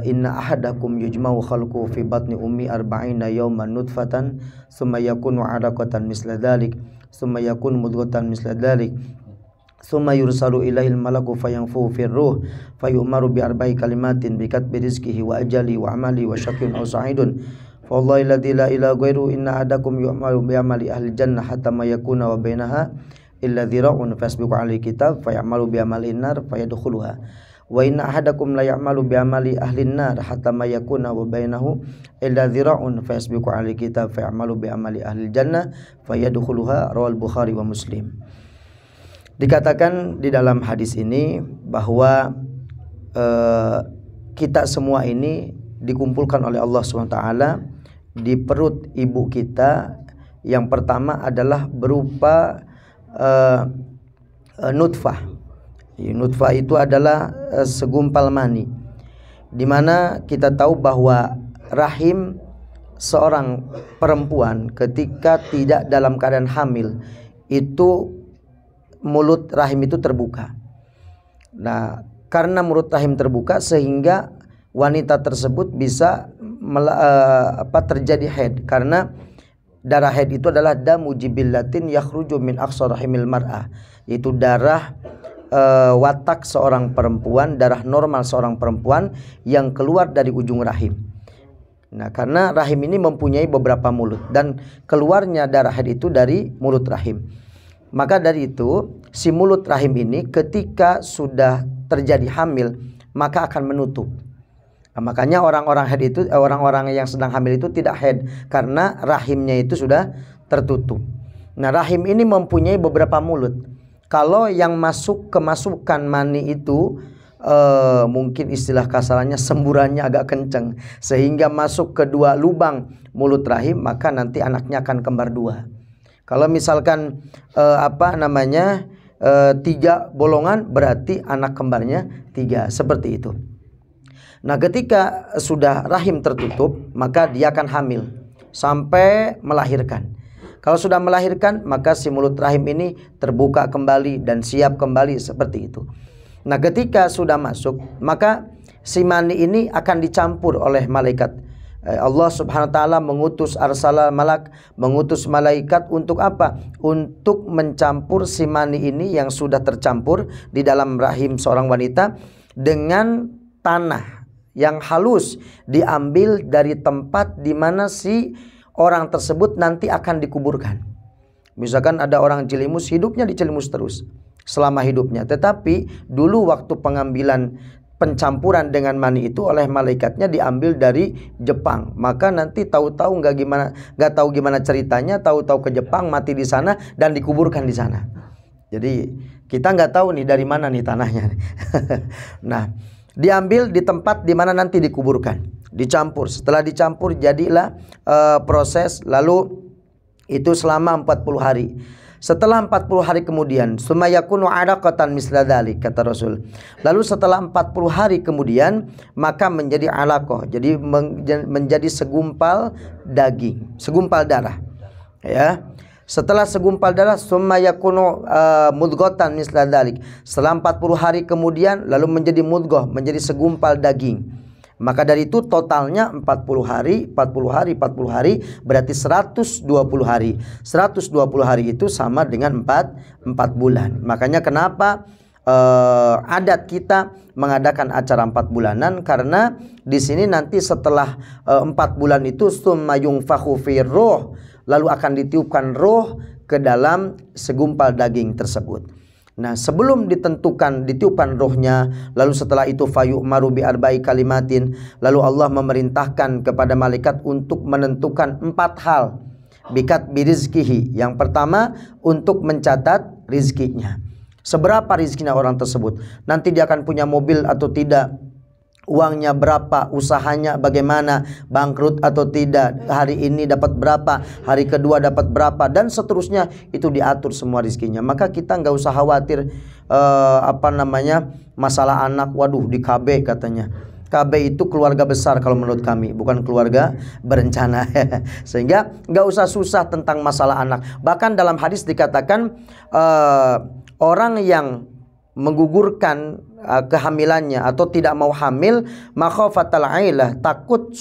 inna ahadakum yujma'u khalquhu fi batni ummi arba'ina yawman nutfatan summa yakunu 'alaqatan misla dhalik summa yakunu mudghatan misla dhalik summa yursalu ilaihil malaku fayanfu fir ruh fayu'maru bi arba'i kalimatin bi katbi rizqihi wa ajali wa amali wa syaqiyyun aw sa'idun fa wallahi alladzi la ilaha ghairu inna ahadakum yu'malu bi amali ahli jannah hatta ma yakuna wa bainaha illa dhira'un fasbiqu 'alaihi kitab fayamalu bi amali nar fayadkhuluha wa inna ahadakum la ya'malu bi amali ahli nar hatta ma yakuna wa bainahu illa dhira'un fasbiqu 'alaihi kitab fayamalu bi amali ahli jannah fayadkhuluha rawal Bukhari wa Muslim. Dikatakan di dalam hadis ini bahwa kita semua ini dikumpulkan oleh Allah SWT di perut ibu kita. Yang pertama adalah berupa nutfah. Nutfah itu adalah segumpal mani, dimana kita tahu bahwa rahim seorang perempuan ketika tidak dalam keadaan hamil itu mulut rahim itu terbuka. Nah, karena mulut rahim terbuka sehingga wanita tersebut bisa terjadi haid, karena darah haid itu adalah damu jibillatin yakhruju min aqsa rahimil mar'ah, yaitu darah watak seorang perempuan, darah normal seorang perempuan yang keluar dari ujung rahim. Nah, karena rahim ini mempunyai beberapa mulut dan keluarnya darah haid itu dari mulut rahim. Maka dari itu si mulut rahim ini ketika sudah terjadi hamil maka akan menutup. Nah, makanya orang-orang haid itu orang-orang yang sedang hamil itu tidak haid karena rahimnya itu sudah tertutup. Nah, rahim ini mempunyai beberapa mulut. Kalau yang kemasukan mani itu mungkin istilah kasarannya semburannya agak kenceng sehingga masuk ke dua lubang mulut rahim, maka nanti anaknya akan kembar dua. Kalau misalkan 3 bolongan berarti anak kembarnya 3, seperti itu. Nah, ketika sudah rahim tertutup maka dia akan hamil sampai melahirkan. Kalau sudah melahirkan maka si mulut rahim ini terbuka kembali dan siap kembali, seperti itu. Nah, ketika sudah masuk maka si mani ini akan dicampur oleh malaikat. Allah Subhanahu wa taala mengutus mengutus malaikat untuk apa? Untuk mencampur si mani ini yang sudah tercampur di dalam rahim seorang wanita dengan tanah yang halus, diambil dari tempat di mana si orang tersebut nanti akan dikuburkan. Misalkan ada orang Cilimus, hidupnya di Cilimus terus selama hidupnya, tetapi dulu waktu pengambilan pencampuran dengan mani itu oleh malaikatnya diambil dari Jepang, maka nanti tahu-tahu nggak tahu gimana ceritanya, tahu-tahu ke Jepang, mati di sana dan dikuburkan di sana. Jadi kita nggak tahu nih dari mana nih tanahnya. Nah, diambil di tempat di mana nanti dikuburkan, dicampur. Setelah dicampur jadilah proses, lalu itu selama 40 hari. Setelah 40 hari kemudian, summa yakunu 'alaqatan misla dzalik, kata Rasul. Lalu setelah 40 hari kemudian maka menjadi 'alaqah, jadi menjadi segumpal daging, segumpal darah. Ya. Setelah segumpal darah, summa yakunu mudghatan misla dzalik. Setelah 40 hari kemudian lalu menjadi mudghah, menjadi segumpal daging. Maka dari itu totalnya 40 hari, 40 hari, 40 hari berarti 120 hari. 120 hari itu sama dengan 4 bulan. Makanya kenapa adat kita mengadakan acara 4 bulanan, karena di sini nanti setelah 4 bulan itu summa yunfakhu fir ruh, lalu akan ditiupkan roh ke dalam segumpal daging tersebut. Nah, sebelum ditiupkan rohnya, lalu setelah itu fayu'maru bi arba'i kalimatin, lalu Allah memerintahkan kepada malaikat untuk menentukan 4 hal. Bikat birizkihi, yang pertama untuk mencatat rizkinya. Seberapa rizkinya orang tersebut, nanti dia akan punya mobil atau tidak, uangnya berapa, usahanya bagaimana, bangkrut atau tidak, hari ini dapat berapa, hari kedua dapat berapa, dan seterusnya. Itu diatur semua rizkinya. Maka kita nggak usah khawatir masalah anak. Waduh, di KB katanya, KB itu keluarga besar kalau menurut kami, bukan keluarga berencana. Sehingga nggak usah susah tentang masalah anak. Bahkan dalam hadis dikatakan orang yang menggugurkan kehamilannya atau tidak mau hamil, makhafatal ailah, takut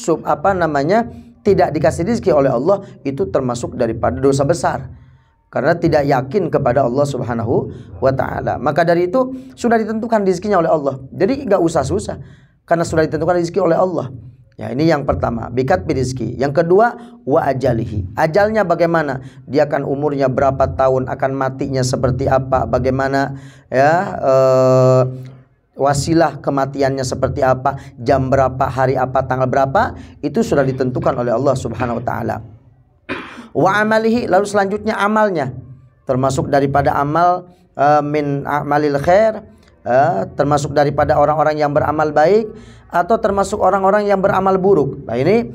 tidak dikasih rezeki oleh Allah, itu termasuk daripada dosa besar karena tidak yakin kepada Allah Subhanahu wa taala. Maka dari itu sudah ditentukan rezekinya oleh Allah. Jadi enggak usah susah karena sudah ditentukan rezeki oleh Allah. Ya, ini yang pertama, bikat birizki. Yang kedua, wa ajalihi. Ajalnya bagaimana? Dia akan umurnya berapa tahun, akan matinya seperti apa, bagaimana ya, wasilah kematiannya seperti apa, jam berapa, hari apa, tanggal berapa, itu sudah ditentukan oleh Allah Subhanahu wa taala. Wa amalihi, lalu selanjutnya amalnya, termasuk daripada amal min amalil khair, termasuk daripada orang-orang yang beramal baik, atau termasuk orang-orang yang beramal buruk. Nah, ini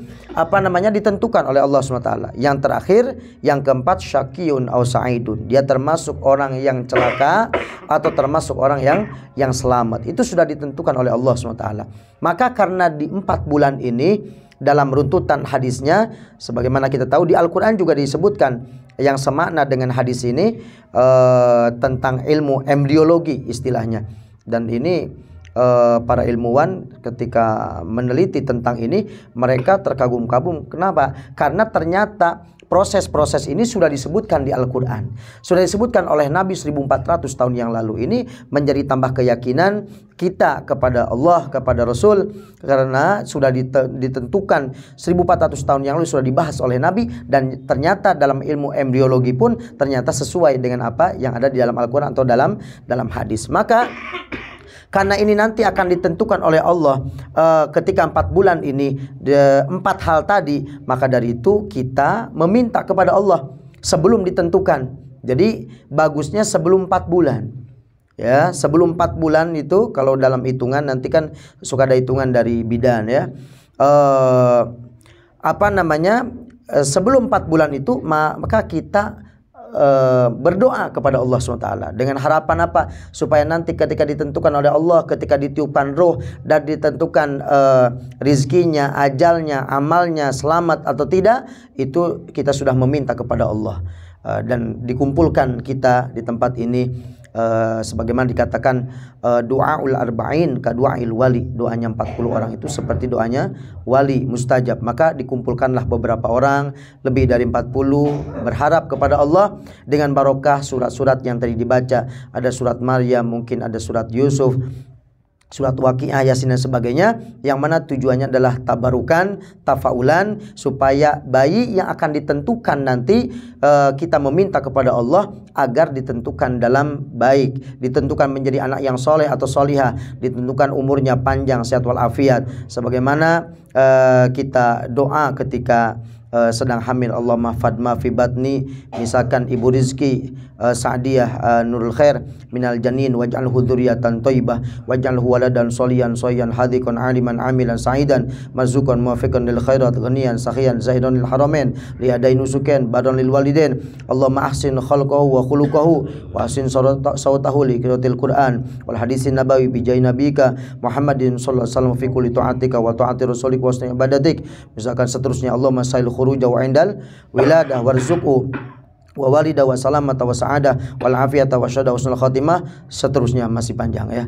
ditentukan oleh Allah SWT. Yang terakhir, yang keempat, syaqiyun aw sa'idun. Dia termasuk orang yang celaka atau termasuk orang yang selamat. Itu sudah ditentukan oleh Allah SWT. Maka karena di 4 bulan ini, dalam runtutan hadisnya, sebagaimana kita tahu di Al-Quran juga disebutkan yang semakna dengan hadis ini, tentang ilmu embriologi istilahnya. Dan ini para ilmuwan ketika meneliti tentang ini, mereka terkagum-kagum. Kenapa? Karena ternyata proses-proses ini sudah disebutkan di Al-Quran, sudah disebutkan oleh Nabi 1400 tahun yang lalu. Ini menjadi tambah keyakinan kita kepada Allah, kepada Rasul, karena sudah ditentukan 1400 tahun yang lalu, sudah dibahas oleh Nabi. Dan ternyata dalam ilmu embriologi pun ternyata sesuai dengan apa yang ada di dalam Al-Quran atau dalam hadis. Maka karena ini nanti akan ditentukan oleh Allah ketika 4 bulan ini, 4 hal tadi, maka dari itu kita meminta kepada Allah sebelum ditentukan. Jadi bagusnya sebelum 4 bulan. Ya, sebelum 4 bulan itu, kalau dalam hitungan nanti kan suka ada hitungan dari bidan ya. Sebelum 4 bulan itu maka kita berdoa kepada Allah SWT dengan harapan apa? Supaya nanti ketika ditentukan oleh Allah, ketika ditiupkan roh dan ditentukan rizkinya, ajalnya, amalnya selamat atau tidak, itu kita sudah meminta kepada Allah. Dan dikumpulkan kita di tempat ini, sebagaimana dikatakan doaul arba'in ka du'ail wali, doanya 40 orang itu seperti doanya wali mustajab. Maka dikumpulkanlah beberapa orang, lebih dari 40, berharap kepada Allah dengan barokah surat-surat yang tadi dibaca. Ada surat Maryam, mungkin ada surat Yusuf, surat Waqiah, Yasin dan sebagainya, yang mana tujuannya adalah tabarukan, tafaulan, supaya bayi yang akan ditentukan nanti kita meminta kepada Allah agar ditentukan dalam baik, ditentukan menjadi anak yang soleh atau solihah, ditentukan umurnya panjang, sehat walafiat, sebagaimana kita doa ketika sedang hamil, Allahumma fadma fi batni, misalkan ibu Rizki Sa'diyah Nurul Khair minal janin waj'alhu dzurriyyatan thayyibah waj'alhu waladan sholihan shayyan hadiqan aliman amilan sa'idan marzuqan muwaffiqan lil khairat ghaniyan sakhiyan zahidan lil haramain liadain nusukan badan lil walidain. Allahumma ahsin khalqahu wa khuluquhu wa ahsin sawtahu li qiraatil Qur'an wal hadisin nabawi bi jahi nabika Muhammadin sallallahu alaihi wasallam fi kulli ta'atika wa ta'ati rasulik wa husni ibadatik. Misalkan seterusnya, Allahumma sahil khuruja wa indal wiladah warzuqu wa walida wa salamata wa sa'adah wal afiyata wa syada husnul khatimah. Seterusnya masih panjang ya.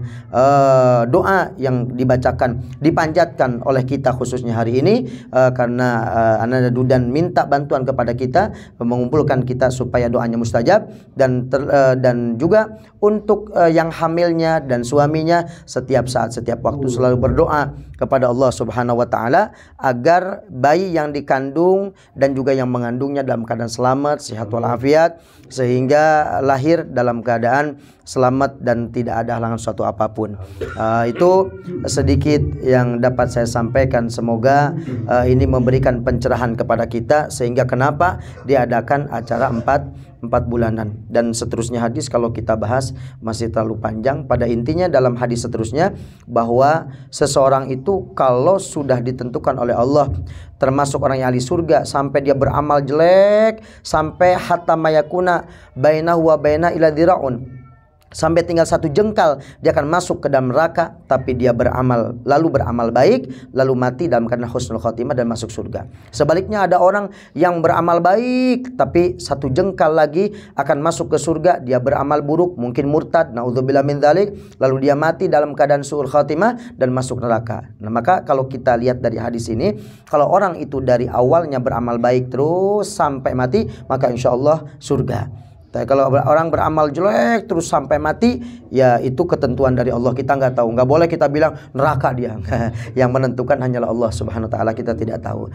Doa yang dibacakan, dipanjatkan oleh kita khususnya hari ini, karena Ananda Dudan minta bantuan kepada kita, mengumpulkan kita supaya doanya mustajab. Dan juga untuk yang hamilnya dan suaminya, setiap saat, setiap waktu selalu berdoa kepada Allah Subhanahu wa taala agar bayi yang dikandung dan juga yang mengandungnya dalam keadaan selamat, sehat walafiat, sehingga lahir dalam keadaan selamat dan tidak ada halangan suatu apapun. Itu sedikit yang dapat saya sampaikan. Semoga ini memberikan pencerahan kepada kita, sehingga kenapa diadakan acara 4 bulanan. Dan seterusnya hadis kalau kita bahas masih terlalu panjang. Pada intinya dalam hadis seterusnya, bahwa seseorang itu kalau sudah ditentukan oleh Allah termasuk orang yang ahli surga, sampai dia beramal jelek, sampai hatta mayakuna bainahu wa baina ila dhira'un, sampai tinggal 1 jengkal dia akan masuk ke dalam neraka, tapi dia beramal baik, lalu mati dalam keadaan husnul khotimah dan masuk surga. Sebaliknya ada orang yang beramal baik tapi 1 jengkal lagi akan masuk ke surga, dia beramal buruk, mungkin murtad, naudzubillah min dzalik, lalu dia mati dalam keadaan suul khotimah dan masuk neraka. Nah, maka kalau kita lihat dari hadis ini, kalau orang itu dari awalnya beramal baik terus sampai mati, maka insya Allah surga. Tapi kalau orang beramal jelek terus sampai mati, ya itu ketentuan dari Allah, kita nggak tahu. Nggak boleh kita bilang neraka dia. Yang menentukan hanyalah Allah Subhanahu Wa Taala, kita tidak tahu.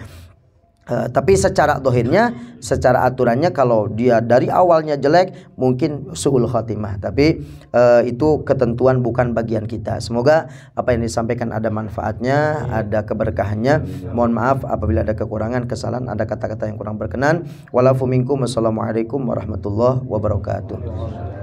Tapi secara dohirnya, secara aturannya, kalau dia dari awalnya jelek mungkin su'ul khotimah. Tapi itu ketentuan, bukan bagian kita. Semoga apa yang disampaikan ada manfaatnya, ada keberkahannya. Mohon maaf apabila ada kekurangan, kesalahan, ada kata-kata yang kurang berkenan. Walafu minkum. Wassalamualaikum warahmatullahi wabarakatuh.